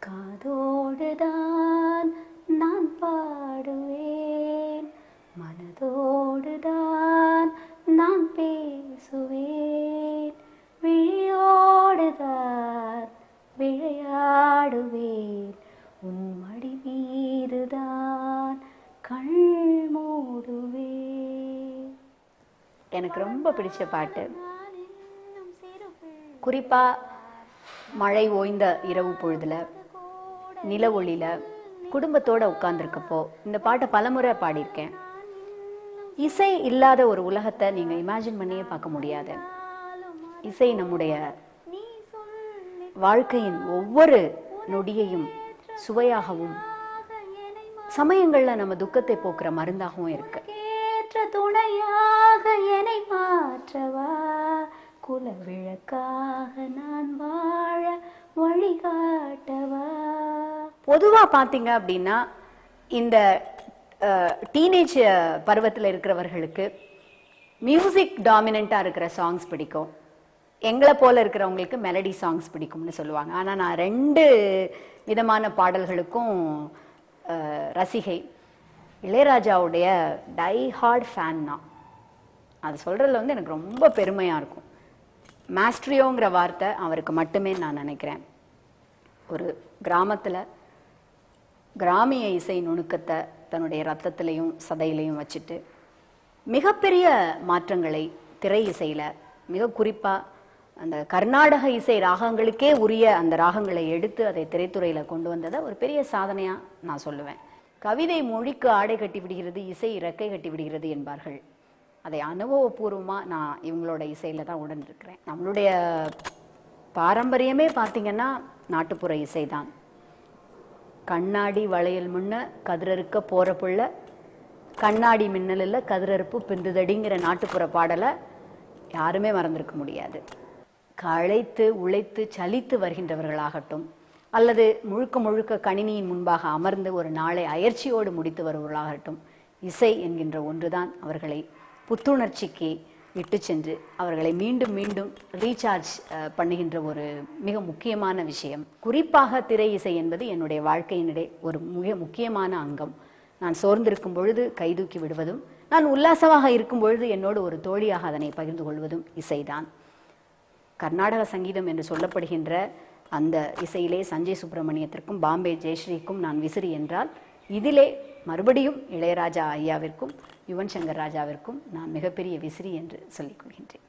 காதோடுதான் நான் பாடுவேன், மனதோடுதான் நான் பேசுவேன், விழியோடுதான் விளையாடுவேன், உன் மடி மீதுதான் கண் மூடுவேன். எனக்கு ரொம்ப பிடிச்ச பாட்டு. குறிப்பாக மழை ஓய்ந்த இரவு பொழுதுல நில ஒளியில குடும்பத்தோட உட்கார்ந்துருக்கப்போ இந்த பாட்டை பலமுறை பாடியிருக்கேன். இசை இல்லாத ஒரு உலகத்தை நீங்க இமேஜின் பண்ணியே பார்க்க முடியாது. இசை நம்முடைய வாழ்க்கையின் ஒவ்வொரு நொடியையும் சுவையாகவும் சமயங்கள்ல நம்ம துக்கத்தை போக்குற மருந்தாகவும் இருக்கு. ஏற்ற துணையாக என்னை மாற்றவா, குல விளக்காக நான் வாழ வழிகாட்டவா. பொதுவா பாத்தீங்க அப்படின்னா இந்த டீனேஜ் பருவத்தில் இருக்கிறவர்களுக்கு மியூசிக் டாமினண்டா இருக்கிற சாங்ஸ் பிடிக்கும். எங்களை போல இருக்கிறவங்களுக்கு மெலடி சாங்ஸ் பிடிக்கும்னு சொல்லுவாங்க. ஆனா நான் ரெண்டு விதமான பாடல்களுக்கும் ரசிகை. இளையராஜாவுடைய டை ஹார்ட் ஃபேன் தான். அது சொல்றதுல வந்து எனக்கு ரொம்ப பெருமையா இருக்கும். மாஸ்ட்ரியோங்கிற வார்த்தை அவருக்கு மட்டுமே நான் நினைக்கிறேன். ஒரு கிராமத்துல கிராமிய இசை நுணுக்கத்தை தன்னுடைய ரத்தத்திலையும் சதையிலையும் வச்சுட்டு மிகப்பெரிய மாற்றங்களை திரை இசையில, மிக குறிப்பா அந்த கர்நாடக இசை ராகங்களுக்கே உரிய அந்த ராகங்களை எடுத்து அதை திரைத்துறையில கொண்டு வந்ததை ஒரு பெரிய சாதனையா நான் சொல்லுவேன். கவிதை மொழிக்கு ஆடை கட்டி விடுகிறது, இசை இறக்கை கட்டி விடுகிறது என்பார்கள். அதை அனுபவபூர்வமா நான் இவங்களோட இசையில தான் உடன் இருக்கிறேன். நம்மளுடைய பாரம்பரியமே பார்த்தீங்கன்னா நாட்டுப்புற இசை தான். கண்ணாடி வளையல் முன்ன கதிரறுக்க போற புள்ள, கண்ணாடி மின்னலில் கதிரறுப்பு பிந்துதடிங்கிற நாட்டுப்புற பாடலை யாருமே மறந்திருக்க முடியாது. களைத்து உழைத்து சலித்து வருகின்றவர்களாகட்டும், அல்லது முழுக்க முழுக்க கணினியின் முன்பாக அமர்ந்து ஒரு நாளை அயற்சியோடு முடித்து வருவர்களாகட்டும், இசை என்கின்ற ஒன்றுதான் அவர்களை புத்துணர்ச்சிக்கு விட்டு சென்று அவர்களை மீண்டும் மீண்டும் ரீசார்ஜ் பண்ணுகின்ற ஒரு மிக முக்கியமான விஷயம். குறிப்பாக திரை இசை என்பது என்னுடைய வாழ்க்கையினிடையே ஒரு மிக முக்கியமான அங்கம். நான் சோர்ந்திருக்கும் பொழுது கைதூக்கி விடுவதும், நான் உல்லாசமாக இருக்கும் பொழுது என்னோடு ஒரு தோழியாக அதனை பகிர்ந்து கொள்வதும் இசைதான். கர்நாடக சங்கீதம் என்று சொல்லப்படுகின்ற அந்த இசையிலே சஞ்சய் சுப்பிரமணியத்திற்கும் பாம்பே ஜெயஸ்ரீக்கும் நான் விசிறி என்றால், இதிலே மறுபடியும் இளையராஜா ஐயாவிற்கும் யுவன் சங்கர் ராஜாவிற்கும் நான் மிகப்பெரிய விசிறி என்று சொல்லிக் கொள்கின்றேன்.